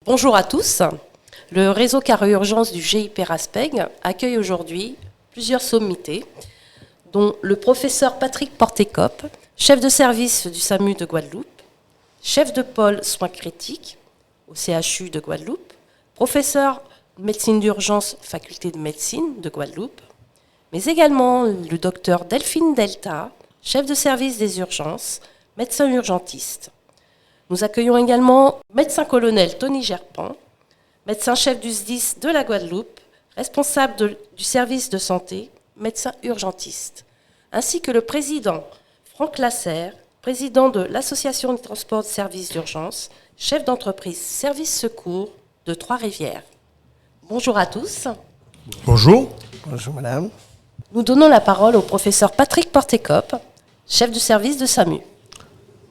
Bonjour à tous. Le réseau Carré Urgence du GIP Raspeg accueille aujourd'hui plusieurs sommités, dont le professeur Patrick Portécop, chef de service du SAMU de Guadeloupe, chef de pôle soins critiques au CHU de Guadeloupe, professeur médecine d'urgence, faculté de médecine de Guadeloupe, mais également le docteur Delphine Delta, chef de service des urgences, médecin urgentiste. Nous accueillons également médecin-colonel Tony Gerpan, médecin-chef du SDIS de la Guadeloupe, responsable du service de santé, médecin urgentiste, ainsi que le président Franck Lasserre, président de l'Association des transports de services d'urgence, chef d'entreprise Service Secours de Trois-Rivières. Bonjour à tous. Bonjour. Bonjour madame. Nous donnons la parole au professeur Patrick Portécop, chef du service de SAMU.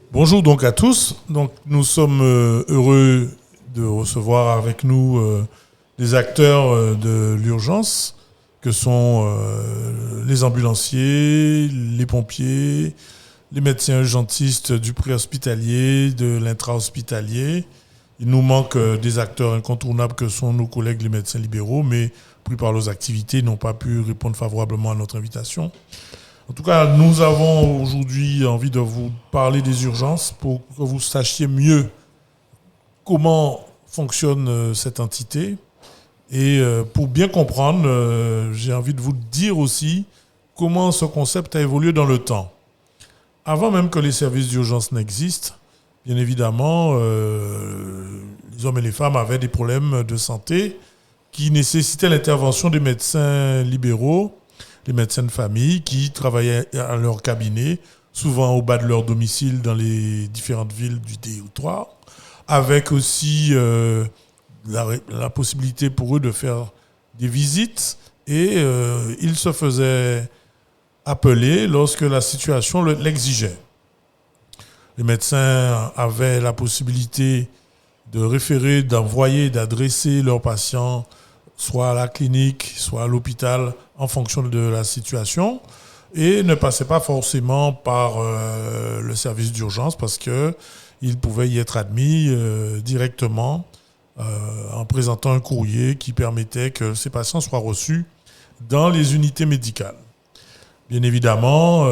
Bonjour donc à tous. Donc nous sommes heureux de recevoir avec nous des acteurs de l'urgence que sont les ambulanciers, les pompiers, les médecins urgentistes du préhospitalier, de l'intra-hospitalier. Il nous manque des acteurs incontournables que sont nos collègues les médecins libéraux, mais pris par leurs activités, n'ont pas pu répondre favorablement à notre invitation. En tout cas, nous avons aujourd'hui envie de vous parler des urgences pour que vous sachiez mieux comment fonctionne cette entité. Et pour bien comprendre, j'ai envie de vous dire aussi comment ce concept a évolué dans le temps. Avant même que les services d'urgence n'existent, bien évidemment, les hommes et les femmes avaient des problèmes de santé qui nécessitaient l'intervention des médecins libéraux, les médecins de famille qui travaillaient à leur cabinet, souvent au bas de leur domicile dans les différentes villes du territoire, avec aussi la possibilité pour eux de faire des visites et ils se faisaient appeler lorsque la situation l'exigeait. Les médecins avaient la possibilité de référer, d'envoyer, d'adresser leurs patients soit à la clinique, soit à l'hôpital, en fonction de la situation, et ne passaient pas forcément par le service d'urgence parce qu'ils pouvaient y être admis directement en présentant un courrier qui permettait que ces patients soient reçus dans les unités médicales. Bien évidemment,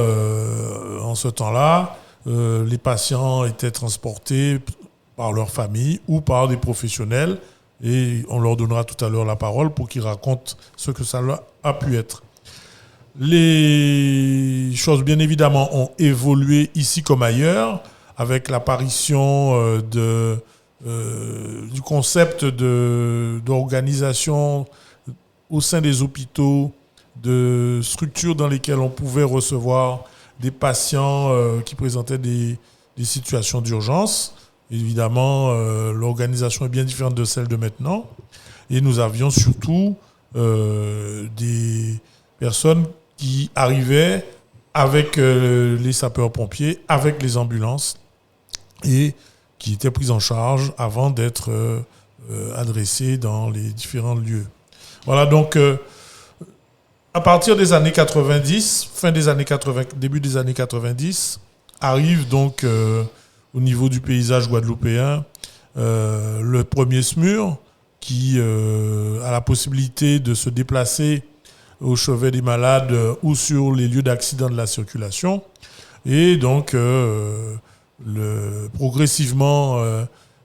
en ce temps-là, les patients étaient transportés par leur famille ou par des professionnels et on leur donnera tout à l'heure la parole pour qu'ils racontent ce que ça a pu être. Les choses, bien évidemment, ont évolué ici comme ailleurs avec l'apparition du concept d'organisation au sein des hôpitaux, de structures dans lesquelles on pouvait recevoir des patients qui présentaient des situations d'urgence. Évidemment, l'organisation est bien différente de celle de maintenant. Et nous avions surtout des personnes qui arrivaient avec les sapeurs-pompiers, avec les ambulances, et qui étaient prises en charge avant d'être adressées dans les différents lieux. Voilà, donc, à partir des années 90, fin des années 80, début des années 90, arrive donc au niveau du paysage guadeloupéen le premier SMUR qui a la possibilité de se déplacer au chevet des malades ou sur les lieux d'accident de la circulation. Et donc, progressivement,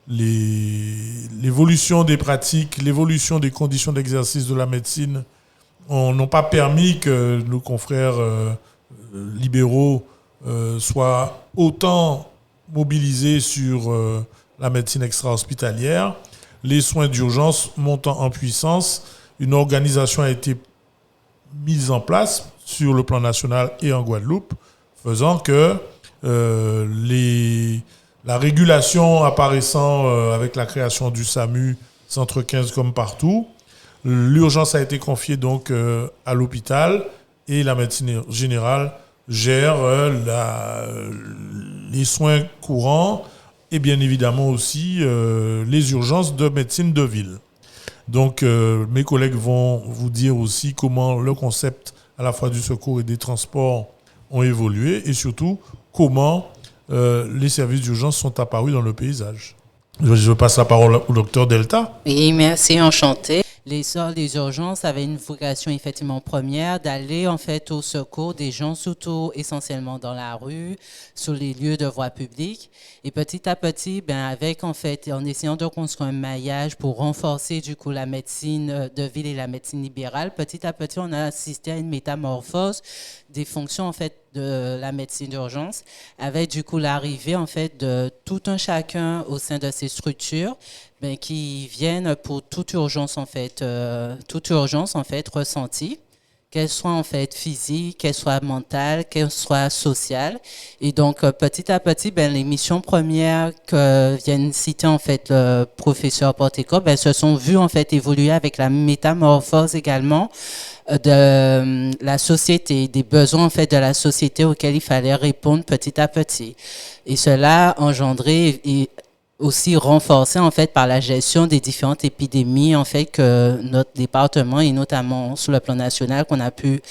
l'évolution des pratiques, l'évolution des conditions d'exercice de la médecine n'ont pas permis que nos confrères libéraux soient autant mobilisés sur la médecine extra-hospitalière. Les soins d'urgence montant en puissance, une organisation a été mise en place sur le plan national et en Guadeloupe, faisant que la régulation apparaissant avec la création du SAMU, Centre 15 comme partout, l'urgence a été confiée donc à l'hôpital et la médecine générale gère les soins courants et bien évidemment aussi les urgences de médecine de ville. Donc mes collègues vont vous dire aussi comment le concept à la fois du secours et des transports ont évolué et surtout comment les services d'urgence sont apparus dans le paysage. Je passe la parole au docteur Delta. Oui, merci, enchanté. Les sorts des urgences avaient une vocation effectivement première d'aller en fait au secours des gens, surtout essentiellement dans la rue, sur les lieux de voie publique. Et petit à petit, avec en fait, en essayant de construire un maillage pour renforcer du coup la médecine de ville et la médecine libérale, petit à petit, on a assisté à une métamorphose des fonctions en fait de la médecine d'urgence, avec du coup l'arrivée en fait de tout un chacun au sein de ces structures, qui viennent pour toute urgence en fait ressentie, qu'elle soit en fait physique, qu'elle soit mentale, qu'elle soit sociale. Et donc petit à petit, les missions premières que vient citer en fait le professeur Porteco, se sont vues en fait évoluer avec la métamorphose également de la société, des besoins en fait de la société auxquels il fallait répondre petit à petit. Et cela engendré et aussi renforcé en fait par la gestion des différentes épidémies en fait que notre département et notamment sur le plan national qu'on a pu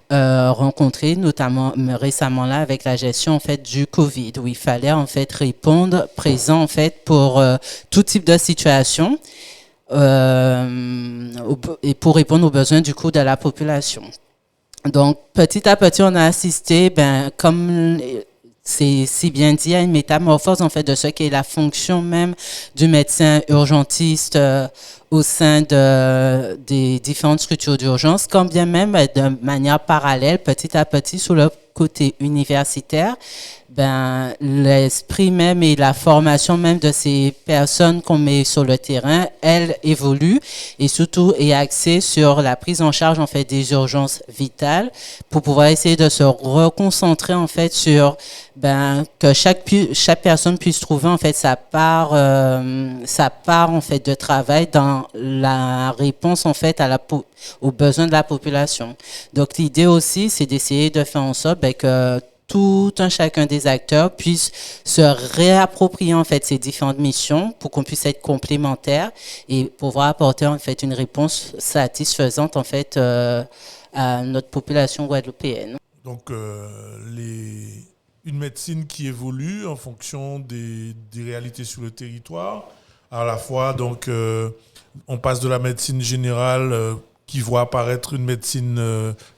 rencontrer notamment récemment là avec la gestion en fait du Covid où il fallait en fait répondre présent en fait pour tout type de situation et pour répondre aux besoins du coup de la population. Donc petit à petit on a assisté comme c'est si bien dit, à une métamorphose en fait de ce qu'est la fonction même du médecin urgentiste au sein des différentes structures d'urgence, quand bien même de manière parallèle, petit à petit, sous le côté universitaire, l'esprit même et la formation même de ces personnes qu'on met sur le terrain, elle évolue et surtout est axée sur la prise en charge en fait des urgences vitales pour pouvoir essayer de se reconcentrer en fait sur que chaque personne puisse trouver en fait sa part en fait de travail dans la réponse en fait aux besoins de la population. Donc l'idée aussi c'est d'essayer de faire en sorte que tout un chacun des acteurs puisse se réapproprier en fait ces différentes missions pour qu'on puisse être complémentaires et pouvoir apporter en fait une réponse satisfaisante en fait à notre population guadeloupéenne. Donc une médecine qui évolue en fonction des réalités sur le territoire. À la fois donc on passe de la médecine générale qui voit apparaître une médecine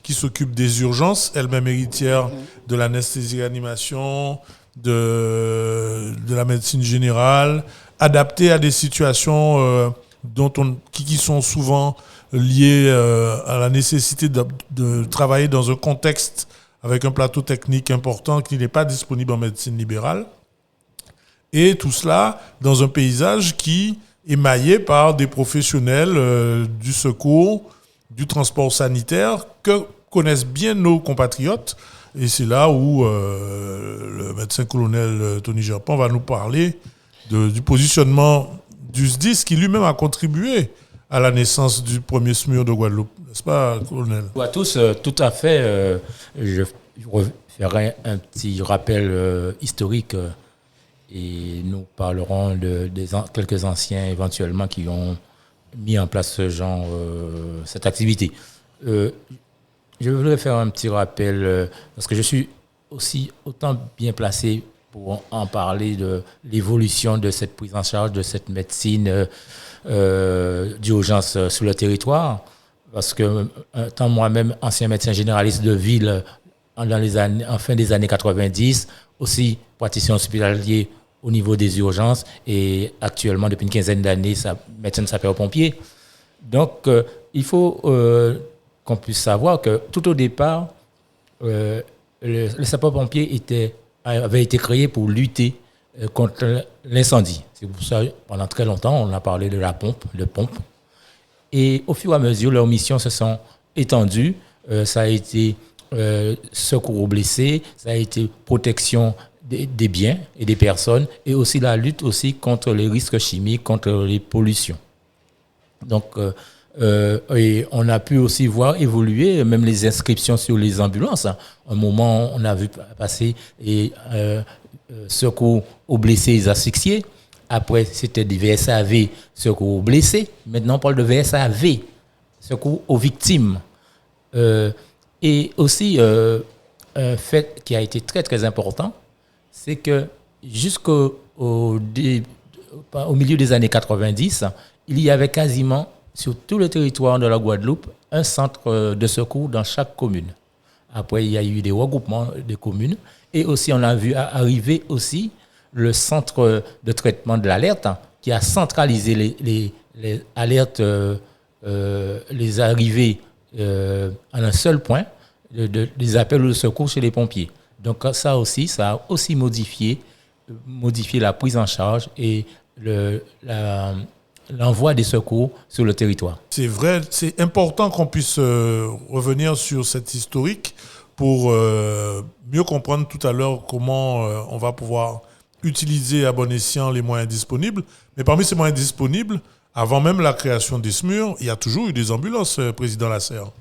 qui s'occupe des urgences, elle-même héritière de l'anesthésie-réanimation, de la médecine générale, adaptée à des situations qui sont souvent liées à la nécessité de travailler dans un contexte avec un plateau technique important qui n'est pas disponible en médecine libérale. Et tout cela dans un paysage qui est maillé par des professionnels du secours, du transport sanitaire que connaissent bien nos compatriotes. Et c'est là où le médecin-colonel Tony Gerpon va nous parler du positionnement du SDIS qui lui-même a contribué à la naissance du premier SMUR de Guadeloupe. N'est-ce pas, colonel? Bonjour à tous, tout à fait. Je ferai un petit rappel historique et nous parlerons de quelques anciens éventuellement qui ont mis en place ce genre, cette activité. Je voudrais faire un petit rappel parce que je suis aussi autant bien placé pour en parler de l'évolution de cette prise en charge de cette médecine d'urgence sur le territoire. Parce que, étant moi-même ancien médecin généraliste de ville en fin des années 90, aussi praticien hospitalier au niveau des urgences et actuellement, depuis une quinzaine d'années, médecin sapeur-pompier. Donc, il faut qu'on puisse savoir que tout au départ, le sapeur-pompier avait été créé pour lutter contre l'incendie. C'est pour ça, pendant très longtemps, on a parlé de la pompe. Et au fur et à mesure, leurs missions se sont étendues. Ça a été secours aux blessés, ça a été protection des biens et des personnes, et aussi la lutte aussi contre les risques chimiques, contre les pollutions. Donc, et on a pu aussi voir évoluer même les inscriptions sur les ambulances. Un moment, on a vu passer secours aux blessés et asphyxiés. Après, c'était des VSAV, secours aux blessés. Maintenant, on parle de VSAV, secours aux victimes. Et aussi, un fait qui a été très, très important, c'est que jusqu'au au milieu des années 90, il y avait quasiment sur tout le territoire de la Guadeloupe un centre de secours dans chaque commune. Après, il y a eu des regroupements de communes et aussi on a vu arriver aussi le centre de traitement de l'alerte qui a centralisé les alertes, les arrivées en un seul point, des appels au secours chez les pompiers. Donc ça a aussi modifié la prise en charge et l'envoi des secours sur le territoire. C'est vrai, c'est important qu'on puisse revenir sur cette historique pour mieux comprendre tout à l'heure comment on va pouvoir utiliser à bon escient les moyens disponibles. Mais parmi ces moyens disponibles, avant même la création des SMUR, il y a toujours eu des ambulances, Président Lasserre.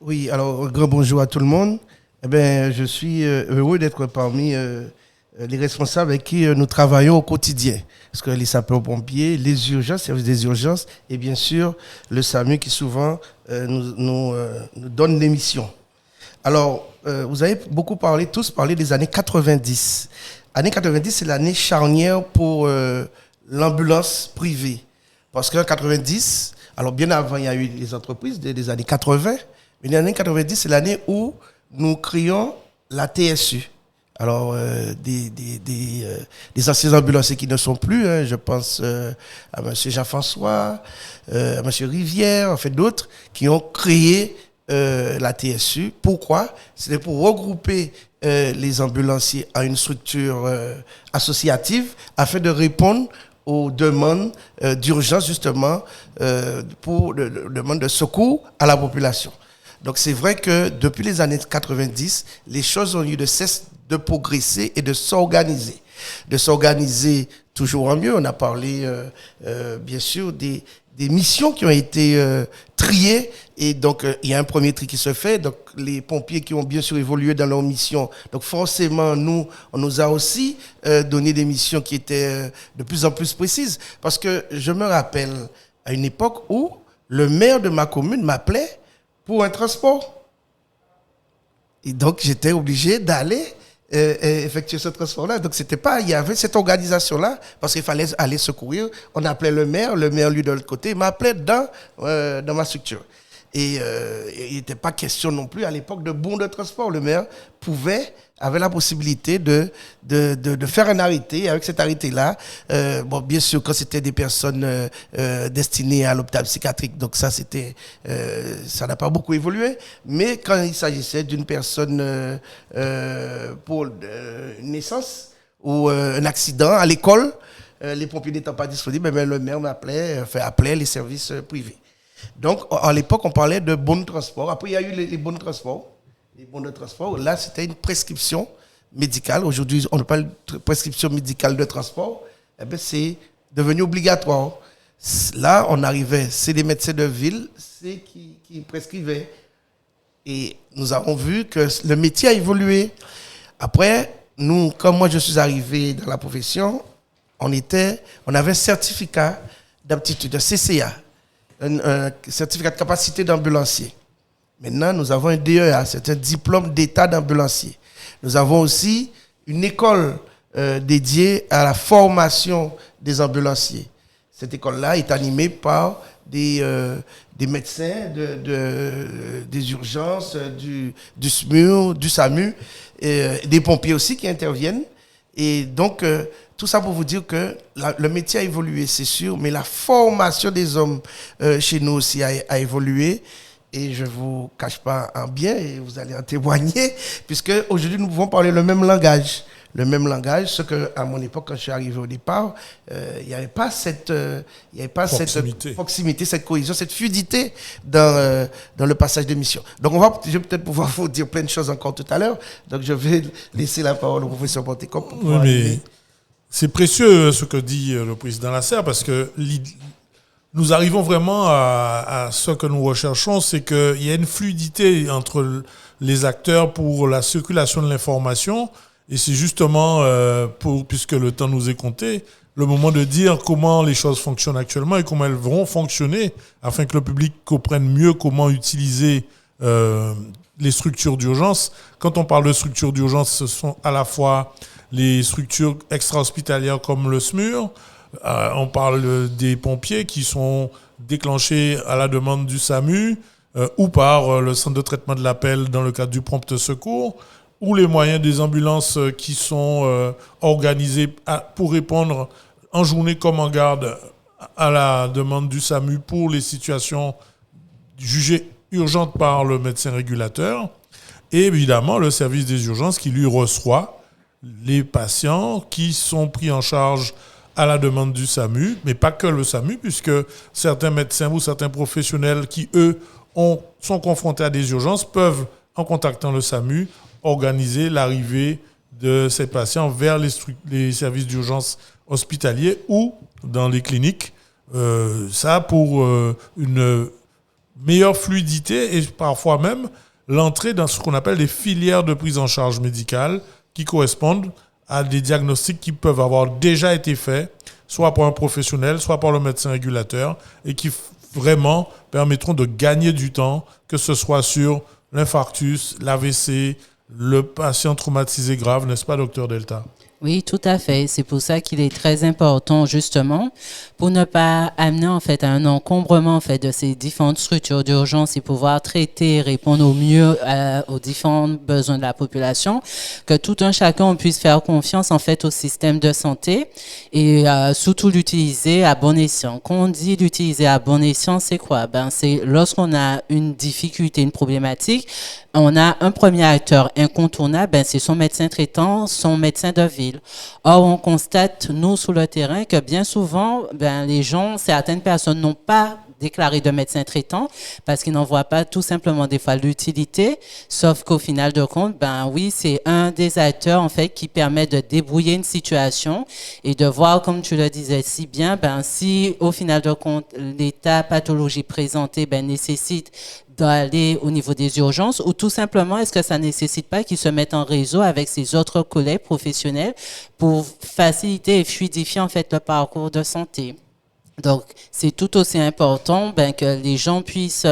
Oui, alors grand bonjour à tout le monde. Eh bien, je suis heureux d'être parmi les responsables avec qui nous travaillons au quotidien. Parce que les sapeurs-pompiers, les urgences, services des urgences, et bien sûr le SAMU qui souvent nous donne des missions. Alors, vous avez tous parlé des années 90. Année 90, c'est l'année charnière pour l'ambulance privée. Parce qu'en 90, alors bien avant, il y a eu les entreprises des années 80, mais l'année 90, c'est l'année où nous créons la TSU. Alors, des anciens ambulanciers qui ne sont plus, hein, je pense à M. Jean-François, à M. Rivière, en fait d'autres, qui ont créé la TSU. Pourquoi? C'était pour regrouper les ambulanciers à une structure associative afin de répondre aux demandes d'urgence, justement, pour demandes de secours à la population. Donc c'est vrai que depuis les années 90, les choses ont eu de cesse de progresser et de s'organiser. De s'organiser toujours en mieux. On a parlé, bien sûr, des missions qui ont été triées. Et donc, il y a un premier tri qui se fait. Donc, les pompiers qui ont bien sûr évolué dans leurs missions. Donc, forcément, on nous a aussi donné des missions qui étaient de plus en plus précises. Parce que je me rappelle à une époque où le maire de ma commune m'appelait pour un transport. Et donc, j'étais obligé d'aller effectuer ce transport-là. Donc, il y avait cette organisation-là, parce qu'il fallait aller secourir. On appelait le maire, lui de l'autre côté, m'appelait dans ma structure. Et il n'était pas question non plus à l'époque de bons de transport. Le maire avait la possibilité de faire un arrêté. Avec cet arrêté-là, bien sûr, quand c'était des personnes destinées à l'hôpital psychiatrique, donc ça n'a pas beaucoup évolué. Mais quand il s'agissait d'une personne pour une naissance ou un accident à l'école, les pompiers n'étant pas disponibles, mais le maire appelait les services privés. Donc, à l'époque, on parlait de bons de transport. Après, il y a eu les bons de transport. Les bons de transport, là, c'était une prescription médicale. Aujourd'hui, on parle de prescription médicale de transport. Eh bien, c'est devenu obligatoire. Là, on arrivait, c'est les médecins de ville, c'est qui prescrivaient. Et nous avons vu que le métier a évolué. Après, nous, comme moi, je suis arrivé dans la profession, on avait un certificat d'aptitude, un CCA. Un certificat de capacité d'ambulancier. Maintenant, nous avons un DEA, c'est un diplôme d'état d'ambulancier. Nous avons aussi une école dédiée à la formation des ambulanciers. Cette école-là est animée par des médecins des urgences, du SMUR, du SAMU, et des pompiers aussi qui interviennent. Et donc, tout ça pour vous dire que le métier a évolué, c'est sûr, mais la formation des hommes chez nous aussi a évolué. Et je ne vous cache pas un bien, et vous allez en témoigner, puisque aujourd'hui nous pouvons parler le même langage. Le même langage, ce qu'à mon époque, quand je suis arrivé au départ, il n'y avait pas cette proximité, cette cohésion, cette fluidité dans le passage de mission. Donc je vais peut-être pouvoir vous dire plein de choses encore tout à l'heure. Donc je vais laisser la parole au professeur Portecop. Oui, mais c'est précieux ce que dit le président Lasserre, parce que nous arrivons vraiment à ce que nous recherchons, c'est qu'il y a une fluidité entre les acteurs pour la circulation de l'information. Et c'est justement, puisque le temps nous est compté, le moment de dire comment les choses fonctionnent actuellement et comment elles vont fonctionner afin que le public comprenne mieux comment utiliser les structures d'urgence. Quand on parle de structures d'urgence, ce sont à la fois les structures extra-hospitalières comme le SMUR, On parle des pompiers qui sont déclenchés à la demande du SAMU ou par le centre de traitement de l'appel dans le cadre du prompt secours, ou les moyens des ambulances qui sont organisés pour répondre en journée comme en garde à la demande du SAMU pour les situations jugées urgentes par le médecin régulateur. Et évidemment, le service des urgences qui lui reçoit les patients qui sont pris en charge à la demande du SAMU, mais pas que le SAMU, puisque certains médecins ou certains professionnels qui, eux, sont confrontés à des urgences peuvent, en contactant le SAMU, organiser l'arrivée de ces patients vers les services d'urgence hospitaliers ou dans les cliniques. Ça pour une meilleure fluidité et parfois même l'entrée dans ce qu'on appelle des filières de prise en charge médicale qui correspondent à des diagnostics qui peuvent avoir déjà été faits, soit par un professionnel, soit par le médecin régulateur, et qui vraiment permettront de gagner du temps, que ce soit sur l'infarctus, l'AVC, le patient traumatisé grave, n'est-ce pas, docteur Delta? Oui, tout à fait. C'est pour ça qu'il est très important, justement, pour ne pas amener, en fait, à un encombrement, en fait, de ces différentes structures d'urgence et pouvoir traiter et répondre au mieux aux différents besoins de la population, que tout un chacun puisse faire confiance, en fait, au système de santé et surtout l'utiliser à bon escient. Quand on dit l'utiliser à bon escient, c'est quoi? C'est lorsqu'on a une difficulté, une problématique, on a un premier acteur incontournable, c'est son médecin traitant, son médecin de ville. Or, on constate, nous, sur le terrain, que bien souvent, certaines personnes n'ont pas déclaré de médecin traitant parce qu'ils n'en voient pas tout simplement des fois l'utilité, sauf qu'au final de compte, oui, c'est un des acteurs, en fait, qui permet de débrouiller une situation et de voir, comme tu le disais si bien, si au final de compte, l'état pathologie présenté, nécessite d'aller au niveau des urgences, ou tout simplement, est-ce que ça nécessite pas qu'ils se mettent en réseau avec ses autres collègues professionnels pour faciliter et fluidifier, en fait, le parcours de santé. Donc, c'est tout aussi important que les gens puissent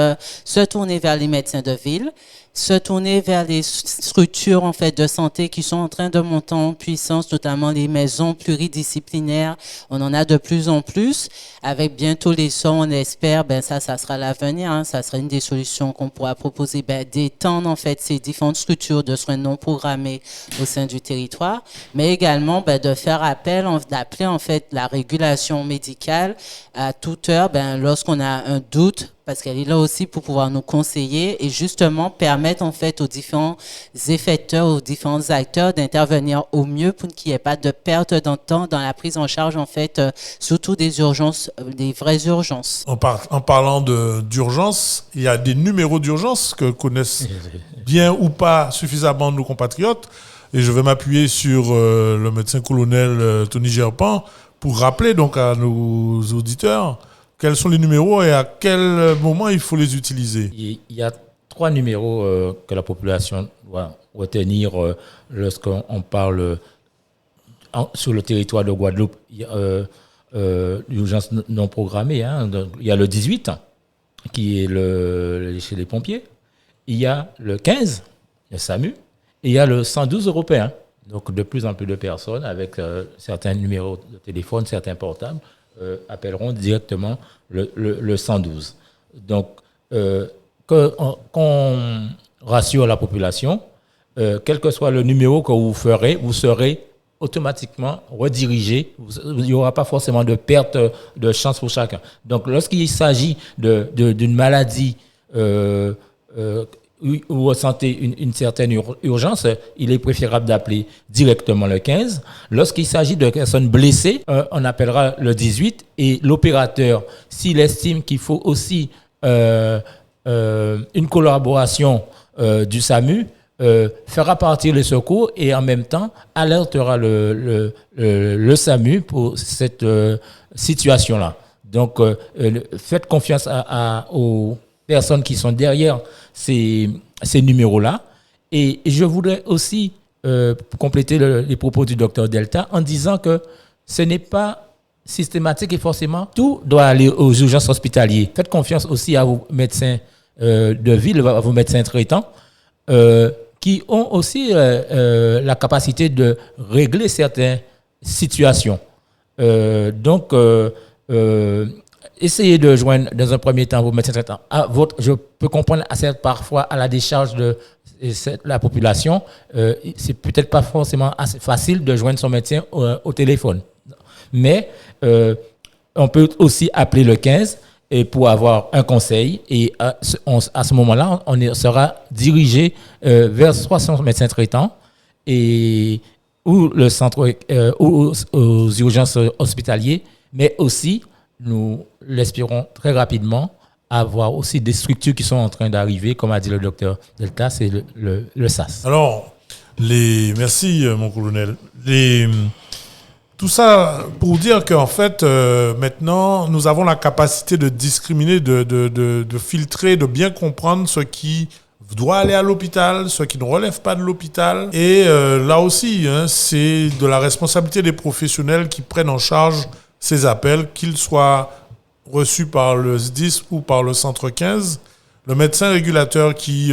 se tourner vers les médecins de ville, se tourner vers les structures, en fait, de santé qui sont en train de monter en puissance, notamment les maisons pluridisciplinaires. On en a de plus en plus. Avec bientôt les soins, on espère, ça sera l'avenir, ça sera une des solutions qu'on pourra proposer, d'étendre, en fait, ces différentes structures de soins non programmés au sein du territoire, mais également, de faire appel, d'appeler, en fait, la régulation médicale à toute heure, lorsqu'on a un doute, parce qu'elle est là aussi pour pouvoir nous conseiller et justement permettre, en fait, aux différents effecteurs, aux différents acteurs d'intervenir au mieux pour qu'il n'y ait pas de perte de temps dans la prise en charge, en fait, surtout des urgences, des vraies urgences. En parlant d'urgence, il y a des numéros d'urgence que connaissent bien ou pas suffisamment nos compatriotes. Et je vais m'appuyer sur le médecin colonel Tony Gerpan pour rappeler donc à nos auditeurs quels sont les numéros et à quel moment il faut les utiliser. Il y a 3 numéros que la population doit retenir lorsqu'on parle sur le territoire de Guadeloupe. L'urgence non programmée. Donc, il y a le 18 qui est chez les pompiers. Il y a le 15, le SAMU. Et il y a le 112 européen. Donc, de plus en plus de personnes avec certains numéros de téléphone, certains portables, appelleront directement le 112. Donc, qu'on rassure la population, quel que soit le numéro que vous ferez, vous serez automatiquement redirigé. Il n'y aura pas forcément de perte de chance pour chacun. Donc, lorsqu'il s'agit d'une maladie où vous ressentez une certaine urgence, il est préférable d'appeler directement le 15. Lorsqu'il s'agit de personnes blessées, on appellera le 18 et l'opérateur, s'il estime qu'il faut aussi une collaboration du SAMU, fera partir les secours et en même temps alertera le SAMU pour cette situation-là. Donc, faites confiance aux personnes qui sont derrière ces numéros-là. Et je voudrais aussi compléter les propos du docteur Delta en disant que ce n'est pas systématique et forcément tout doit aller aux urgences hospitalières. Faites confiance aussi à vos médecins de ville, à vos médecins traitants, qui ont aussi la capacité de régler certaines situations. Donc, essayez de joindre dans un premier temps vos médecins traitants. Je peux comprendre parfois à la décharge de la population, c'est peut-être pas forcément assez facile de joindre son médecin au téléphone. Mais on peut aussi appeler le 15 et pour avoir un conseil. Et à ce moment-là, on sera dirigé vers soit son médecin traitant ou le centre ou aux urgences hospitalières, mais aussi, nous l'espérons très rapidement, avoir aussi des structures qui sont en train d'arriver, comme a dit le docteur Delta, c'est le SAS. Alors, merci mon colonel. Tout ça pour dire qu'en fait, maintenant, nous avons la capacité de discriminer, de filtrer, de bien comprendre ce qui doit aller à l'hôpital, ce qui ne relève pas de l'hôpital. Et là aussi, c'est de la responsabilité des professionnels qui prennent en charge ces appels, qu'ils soient reçus par le SDIS ou par le centre 15. Le médecin régulateur qui,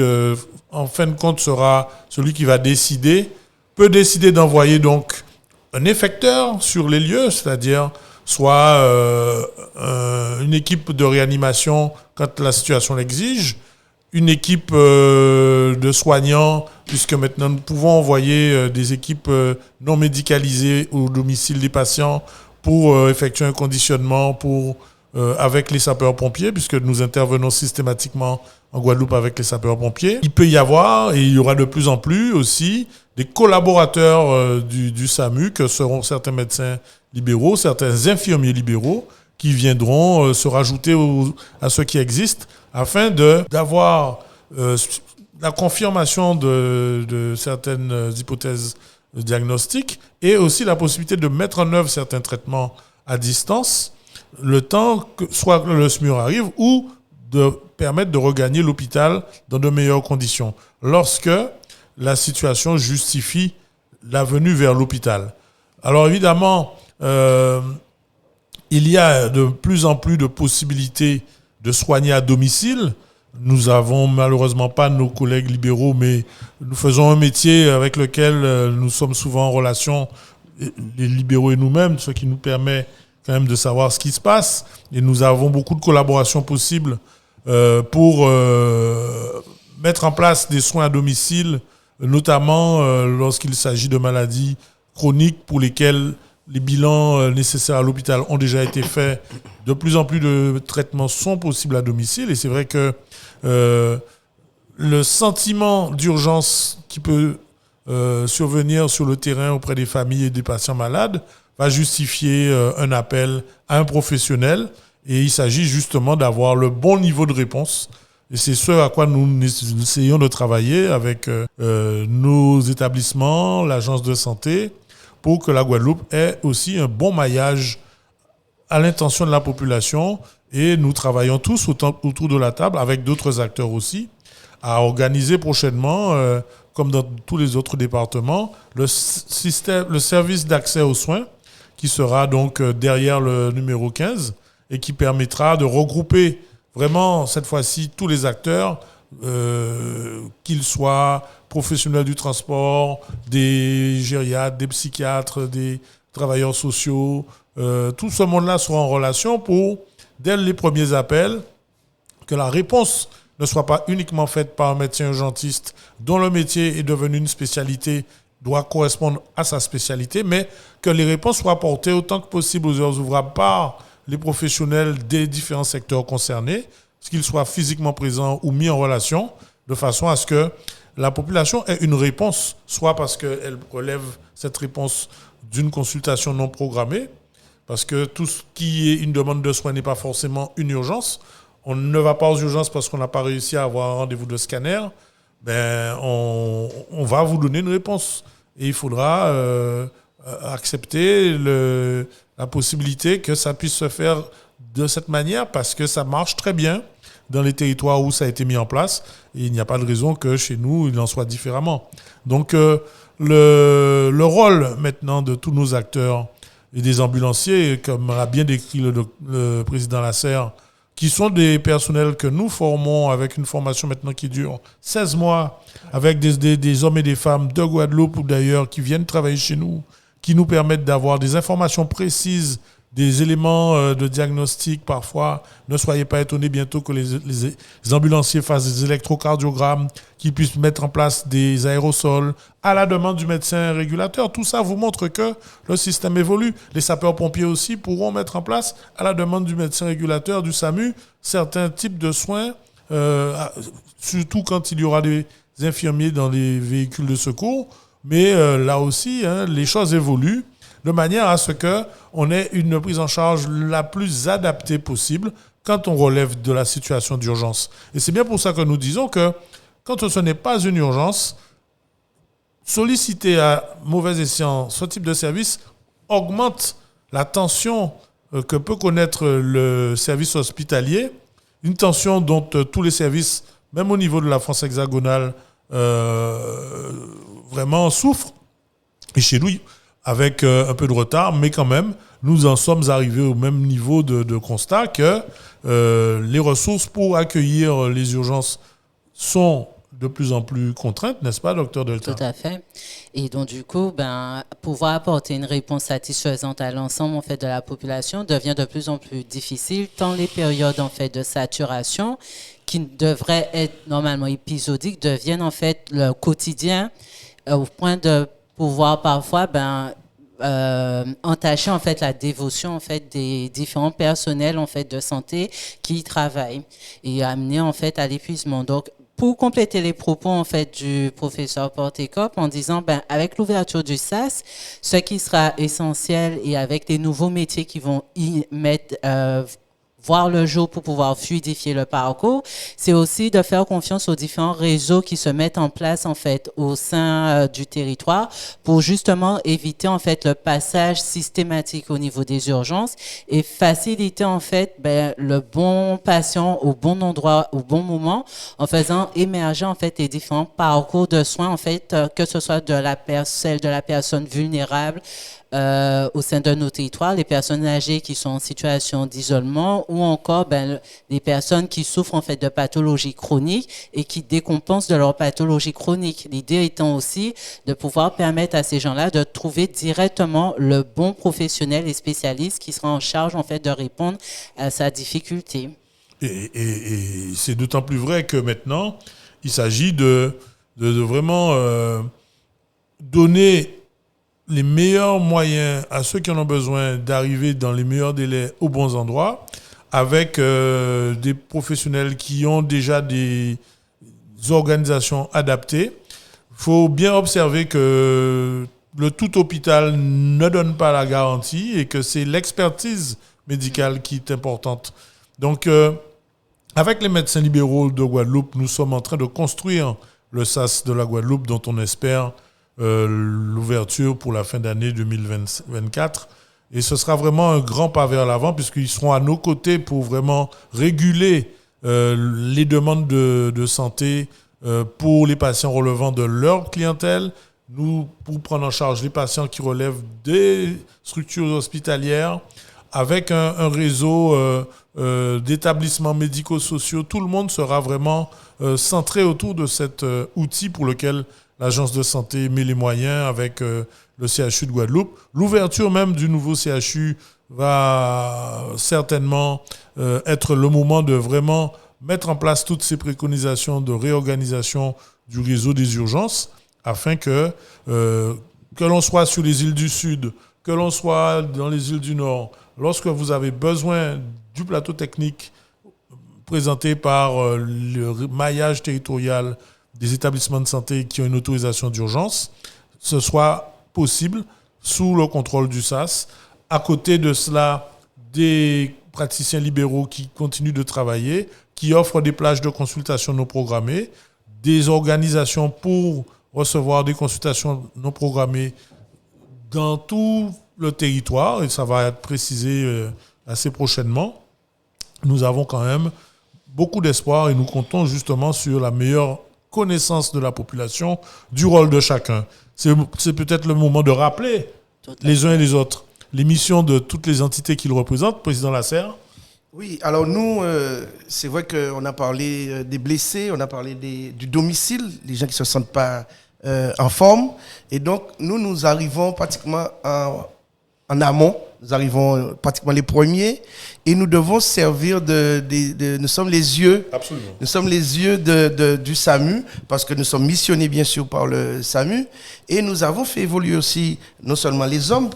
en fin de compte, sera celui qui va peut décider d'envoyer donc un effecteur sur les lieux, c'est-à-dire soit une équipe de réanimation quand la situation l'exige, une équipe de soignants, puisque maintenant nous pouvons envoyer des équipes non médicalisées au domicile des patients pour effectuer un conditionnement avec les sapeurs-pompiers, puisque nous intervenons systématiquement en Guadeloupe avec les sapeurs-pompiers. Il peut y avoir, et il y aura de plus en plus aussi, des collaborateurs du SAMU, que seront certains médecins libéraux, certains infirmiers libéraux, qui viendront se rajouter à ceux qui existent, afin d'avoir la confirmation de certaines hypothèses diagnostiques et aussi la possibilité de mettre en œuvre certains traitements à distance, le temps que soit le SMUR arrive ou de permettre de regagner l'hôpital dans de meilleures conditions, lorsque la situation justifie la venue vers l'hôpital. Alors évidemment, il y a de plus en plus de possibilités de soigner à domicile. Nous avons malheureusement pas nos collègues libéraux, mais nous faisons un métier avec lequel nous sommes souvent en relation, les libéraux et nous-mêmes, ce qui nous permet quand même de savoir ce qui se passe. Et nous avons beaucoup de collaborations possibles pour mettre en place des soins à domicile, notamment lorsqu'il s'agit de maladies chroniques pour lesquelles les bilans nécessaires à l'hôpital ont déjà été faits. De plus en plus de traitements sont possibles à domicile. Et c'est vrai que le sentiment d'urgence qui peut survenir sur le terrain auprès des familles et des patients malades va justifier un appel à un professionnel. Et il s'agit justement d'avoir le bon niveau de réponse. Et c'est ce à quoi nous essayons de travailler avec nos établissements, l'agence de santé, pour que la Guadeloupe ait aussi un bon maillage à l'intention de la population. Et nous travaillons tous autour de la table, avec d'autres acteurs aussi, à organiser prochainement, comme dans tous les autres départements, le service d'accès aux soins, qui sera donc derrière le numéro 15, et qui permettra de regrouper vraiment, cette fois-ci, tous les acteurs, qu'ils soient professionnels du transport, des gériatres, des psychiatres, des travailleurs sociaux. Tout ce monde-là sera en relation pour, dès les premiers appels, que la réponse ne soit pas uniquement faite par un médecin urgentiste dont le métier est devenu une spécialité, doit correspondre à sa spécialité, mais que les réponses soient apportées autant que possible aux heures ouvrables par les professionnels des différents secteurs concernés, qu'ils soient physiquement présents ou mis en relation, de façon à ce que la population ait une réponse, soit parce qu'elle relève cette réponse d'une consultation non programmée, parce que tout ce qui est une demande de soins n'est pas forcément une urgence. On ne va pas aux urgences parce qu'on n'a pas réussi à avoir un rendez-vous de scanner. On va vous donner une réponse. Et il faudra accepter la possibilité que ça puisse se faire de cette manière, parce que ça marche très bien dans les territoires où ça a été mis en place, et il n'y a pas de raison que chez nous, il en soit différemment. Donc, le rôle maintenant de tous nos acteurs et des ambulanciers, comme l'a bien décrit le président Lasserre, qui sont des personnels que nous formons avec une formation maintenant qui dure 16 mois, avec des hommes et des femmes de Guadeloupe ou d'ailleurs qui viennent travailler chez nous, qui nous permettent d'avoir des informations précises, des éléments de diagnostic parfois. Ne soyez pas étonnés bientôt que les ambulanciers fassent des électrocardiogrammes, qu'ils puissent mettre en place des aérosols à la demande du médecin régulateur. Tout ça vous montre que le système évolue. Les sapeurs-pompiers aussi pourront mettre en place à la demande du médecin régulateur, du SAMU, certains types de soins, surtout quand il y aura des infirmiers dans les véhicules de secours. Mais là aussi, les choses évoluent de manière à ce qu'on ait une prise en charge la plus adaptée possible quand on relève de la situation d'urgence. Et c'est bien pour ça que nous disons que quand ce n'est pas une urgence, solliciter à mauvais escient ce type de service augmente la tension que peut connaître le service hospitalier, une tension dont tous les services, même au niveau de la France hexagonale, vraiment souffrent. Et chez nous, avec un peu de retard, mais quand même, nous en sommes arrivés au même niveau de constat que les ressources pour accueillir les urgences sont de plus en plus contraintes, n'est-ce pas, docteur Delta? Tout à fait. Et donc, du coup, pouvoir apporter une réponse satisfaisante à l'ensemble en fait, de la population devient de plus en plus difficile, tant les périodes en fait, de saturation, qui devraient être normalement épisodiques, deviennent en fait le quotidien, au point de pouvoir parfois entacher en fait la dévotion en fait des différents personnels en fait de santé qui y travaillent et amener en fait à l'épuisement. Donc pour compléter les propos en fait du professeur Portekop en disant avec l'ouverture du SAS, ce qui sera essentiel et avec les nouveaux métiers qui vont y mettre voir le jour pour pouvoir fluidifier le parcours, c'est aussi de faire confiance aux différents réseaux qui se mettent en place en fait au sein du territoire pour justement éviter en fait le passage systématique au niveau des urgences et faciliter en fait le bon patient au bon endroit au bon moment en faisant émerger en fait les différents parcours de soins en fait que ce soit celle de la personne vulnérable au sein de nos territoires, les personnes âgées qui sont en situation d'isolement ou encore les personnes qui souffrent en fait de pathologies chroniques et qui décompensent de leur pathologie chronique. L'idée étant aussi de pouvoir permettre à ces gens-là de trouver directement le bon professionnel et spécialiste qui sera en charge en fait de répondre à sa difficulté. Et c'est d'autant plus vrai que maintenant, il s'agit de vraiment donner les meilleurs moyens à ceux qui en ont besoin d'arriver dans les meilleurs délais aux bons endroits, avec des professionnels qui ont déjà des organisations adaptées. Il faut bien observer que le tout hôpital ne donne pas la garantie et que c'est l'expertise médicale qui est importante. Donc, avec les médecins libéraux de Guadeloupe, nous sommes en train de construire le SAS de la Guadeloupe dont on espère l'ouverture pour la fin d'année 2024. Et ce sera vraiment un grand pas vers l'avant puisqu'ils seront à nos côtés pour vraiment réguler les demandes de santé pour les patients relevant de leur clientèle, nous pour prendre en charge les patients qui relèvent des structures hospitalières avec un réseau d'établissements médico-sociaux. Tout le monde sera vraiment centré autour de cet outil pour lequel l'Agence de santé met les moyens avec le CHU de Guadeloupe. L'ouverture même du nouveau CHU va certainement être le moment de vraiment mettre en place toutes ces préconisations de réorganisation du réseau des urgences afin que l'on soit sur les îles du Sud, que l'on soit dans les îles du Nord, lorsque vous avez besoin du plateau technique présenté par le maillage territorial des établissements de santé qui ont une autorisation d'urgence, ce soit possible sous le contrôle du SAS. À côté de cela, des praticiens libéraux qui continuent de travailler, qui offrent des plages de consultation non programmées, des organisations pour recevoir des consultations non programmées dans tout le territoire, et ça va être précisé assez prochainement. Nous avons quand même beaucoup d'espoir et nous comptons justement sur la meilleure connaissance de la population, du rôle de chacun. C'est peut-être le moment de rappeler les uns et les autres les missions de toutes les entités qu'ils représentent. Président Lasserre. Oui, alors nous, c'est vrai qu'on a parlé des blessés, on a parlé du domicile, les gens qui ne se sentent pas en forme. Et donc, nous arrivons pratiquement en amont. Nous arrivons pratiquement les premiers. Et nous devons servir nous sommes les yeux. Absolument. Nous sommes les yeux du SAMU, parce que nous sommes missionnés, bien sûr, par le SAMU. Et nous avons fait évoluer aussi, non seulement les hommes,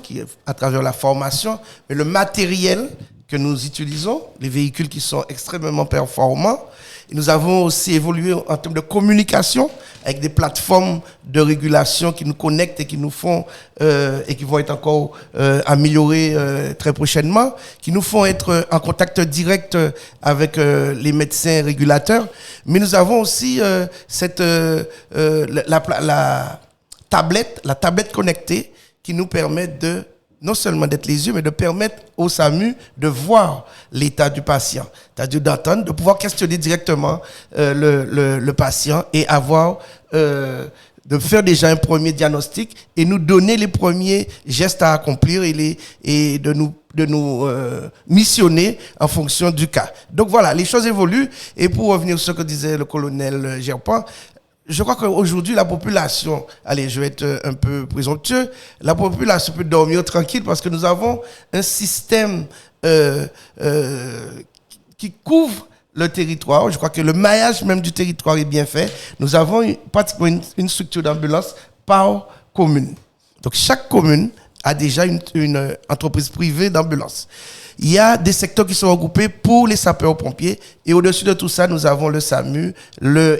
à travers la formation, mais le matériel que nous utilisons, les véhicules qui sont extrêmement performants. Et nous avons aussi évolué en termes de communication avec des plateformes de régulation qui nous connectent et qui nous font et qui vont être encore améliorées très prochainement, qui nous font être en contact direct avec les médecins régulateurs. Mais nous avons aussi la tablette connectée qui nous permet de non seulement d'être les yeux, mais de permettre au SAMU de voir l'état du patient, c'est-à-dire d'entendre, de pouvoir questionner directement le patient et de faire déjà un premier diagnostic et nous donner les premiers gestes à accomplir et de nous missionner en fonction du cas. Donc voilà, les choses évoluent. Et pour revenir sur ce que disait le colonel Gerpin, je crois qu'aujourd'hui, la population, allez, je vais être un peu présomptueux, la population peut dormir tranquille parce que nous avons un système qui couvre le territoire. Je crois que le maillage même du territoire est bien fait. Nous avons pratiquement une structure d'ambulance par commune. Donc, chaque commune a déjà une entreprise privée d'ambulance. Il y a des secteurs qui sont regroupés pour les sapeurs-pompiers et au-dessus de tout ça, nous avons le SAMU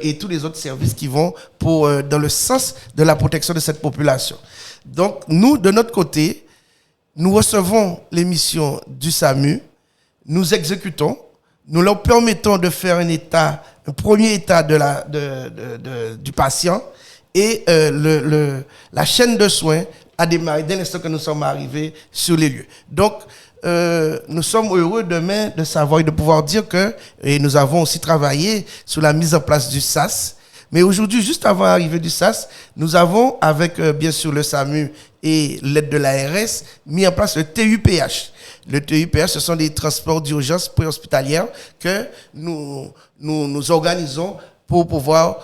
et tous les autres services qui vont dans le sens de la protection de cette population. Donc, nous, de notre côté, nous recevons les missions du SAMU, nous exécutons, nous leur permettons de faire un premier état du patient et la chaîne de soins a démarré dès l'instant que nous sommes arrivés sur les lieux. Donc, nous sommes heureux demain de savoir et de pouvoir dire et nous avons aussi travaillé sur la mise en place du SAS. Mais aujourd'hui, juste avant l'arrivée du SAS, nous avons, avec bien sûr le SAMU et l'aide de l'ARS, mis en place le TUPH. Le TUPH, ce sont des transports d'urgence préhospitalière que nous organisons pour pouvoir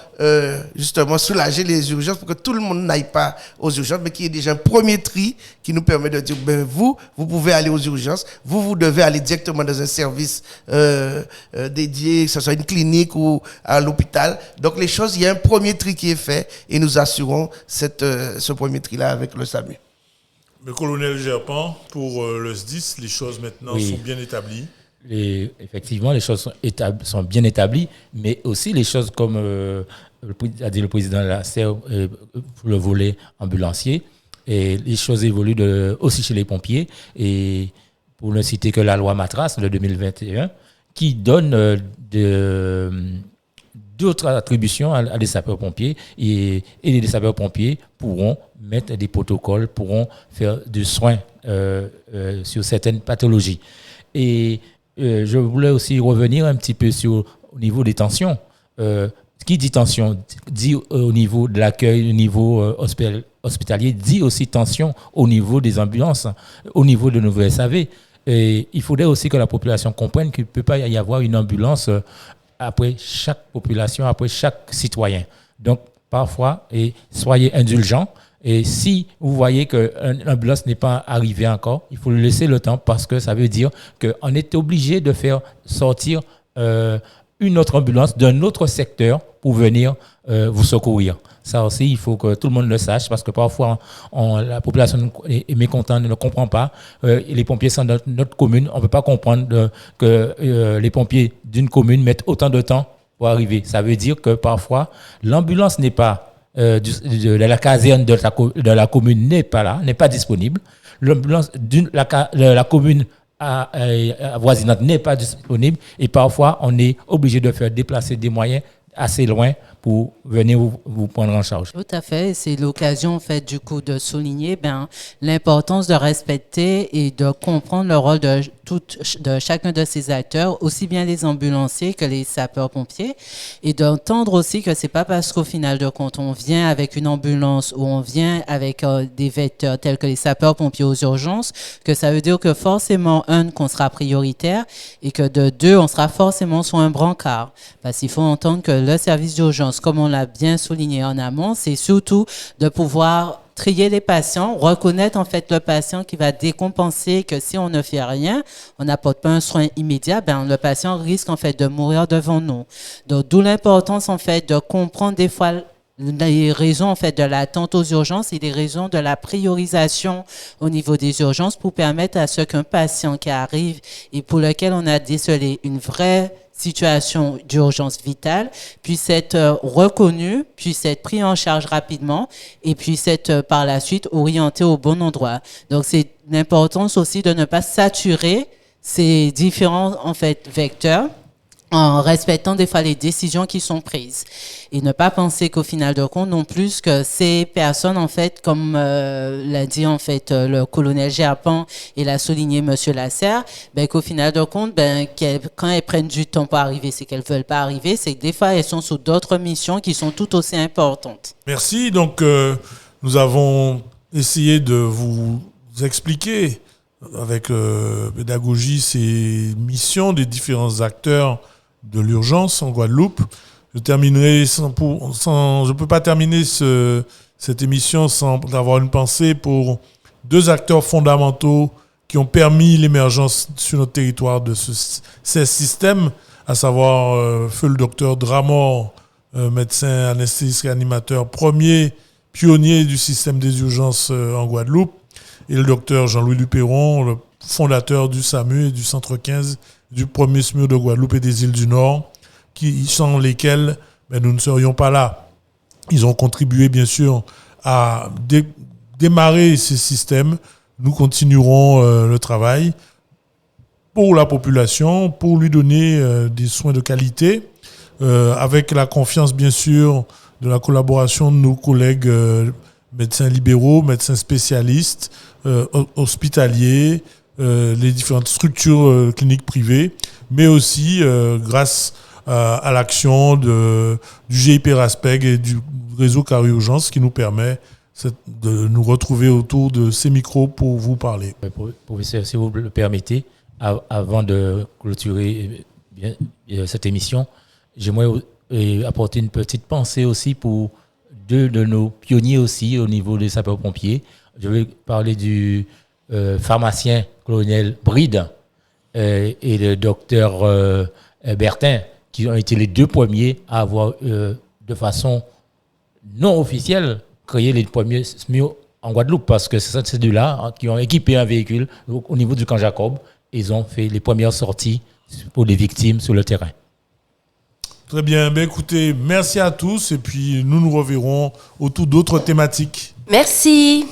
justement soulager les urgences, pour que tout le monde n'aille pas aux urgences, mais qu'il y ait déjà un premier tri qui nous permet de dire, vous pouvez aller aux urgences, vous devez aller directement dans un service dédié, que ce soit une clinique ou à l'hôpital. Donc il y a un premier tri qui est fait et nous assurons ce premier tri-là avec le SAMU. Le colonel Gerpin, pour le SDIS, les choses maintenant sont bien établies. Effectivement, les choses sont bien établies, mais aussi les choses comme a dit le président de la SER pour le volet ambulancier, et les choses évoluent aussi chez les pompiers. Et pour ne citer que la loi Matras de 2021, qui donne d'autres attributions à des sapeurs-pompiers, et les sapeurs-pompiers pourront mettre des protocoles, pourront faire du soin sur certaines pathologies. Et je voulais aussi revenir un petit peu au niveau des tensions. Qui dit tension dit au niveau de l'accueil, au niveau hospitalier, dit aussi tension au niveau des ambulances, au niveau de nos SAV. Et il faudrait aussi que la population comprenne qu'il ne peut pas y avoir une ambulance après chaque population, après chaque citoyen. Donc, parfois, soyez indulgents. Et si vous voyez qu'une ambulance n'est pas arrivée encore, il faut lui laisser le temps, parce que ça veut dire qu'on est obligé de faire sortir une autre ambulance d'un autre secteur pour venir vous secourir. Ça aussi, il faut que tout le monde le sache, parce que parfois, la population est mécontente, ne comprend pas. Les pompiers sont dans notre commune. On ne peut pas comprendre que les pompiers d'une commune mettent autant de temps pour arriver. Ça veut dire que parfois, l'ambulance n'est pas de la caserne de la commune n'est pas là, n'est pas disponible. L'ambulance de la commune voisinante n'est pas disponible, et parfois on est obligé de faire déplacer des moyens assez loin pour venir vous prendre en charge. Tout à fait. C'est l'occasion, en fait, du coup, de souligner l'importance de respecter et de comprendre le rôle de de chacun de ces acteurs, aussi bien les ambulanciers que les sapeurs-pompiers, et d'entendre aussi que c'est pas parce qu'au final de compte, on vient avec une ambulance ou on vient avec des vecteurs tels que les sapeurs-pompiers aux urgences, que ça veut dire que forcément, qu'on sera prioritaire et que de deux, on sera forcément sur un brancard. Parce qu'il faut entendre que le service d'urgence, comme on l'a bien souligné en amont, c'est surtout de pouvoir trier les patients, reconnaître en fait le patient qui va décompenser, que si on ne fait rien, on n'apporte pas un soin immédiat, le patient risque en fait de mourir devant nous. Donc d'où l'importance en fait de comprendre des fois les raisons en fait de l'attente aux urgences et les raisons de la priorisation au niveau des urgences pour permettre à ce qu'un patient qui arrive et pour lequel on a décelé une vraie situation d'urgence vitale puisse être reconnu, puisse être pris en charge rapidement et puisse être par la suite orienté au bon endroit. Donc c'est l'importance aussi de ne pas saturer ces différents en fait vecteurs en respectant des fois les décisions qui sont prises et ne pas penser qu'au final de compte non plus que ces personnes en fait comme l'a dit en fait le colonel Gerpan et l'a souligné monsieur Lasserre, qu'au final de compte quand elles prennent du temps pour arriver, c'est qu'elles veulent pas arriver, c'est que des fois elles sont sur d'autres missions qui sont tout aussi importantes. Merci. Donc nous avons essayé de vous expliquer avec pédagogie ces missions des différents acteurs de l'urgence en Guadeloupe. Je terminerai je peux pas terminer cette émission sans avoir une pensée pour deux acteurs fondamentaux qui ont permis l'émergence sur notre territoire de ces systèmes, à savoir feu le docteur Dramor, médecin anesthésiste réanimateur, premier pionnier du système des urgences en Guadeloupe, et le docteur Jean-Louis Luperon, le fondateur du SAMU et du Centre 15 du premier SMUR de Guadeloupe et des îles du Nord, sans lesquels nous ne serions pas là. Ils ont contribué bien sûr à démarrer ces systèmes. Nous continuerons le travail pour la population, pour lui donner des soins de qualité, avec la confiance bien sûr de la collaboration de nos collègues médecins libéraux, médecins spécialistes, hospitaliers, les différentes structures cliniques privées, mais aussi grâce à l'action du GIP Raspeg et du réseau Carurgence qui nous permet de nous retrouver autour de ces micros pour vous parler. Professeur, si vous le permettez, avant de clôturer cette émission, j'aimerais apporter une petite pensée aussi pour deux de nos pionniers aussi au niveau des sapeurs-pompiers. Je vais parler du pharmacien colonel Bride et le docteur Bertin, qui ont été les deux premiers à avoir, de façon non officielle, créé les premiers SMUR en Guadeloupe, parce que c'est ces deux-là qui ont équipé un véhicule au niveau du camp Jacob. Ils ont fait les premières sorties pour les victimes sur le terrain. Très bien. Écoutez, merci à tous et puis nous nous reverrons autour d'autres thématiques. Merci.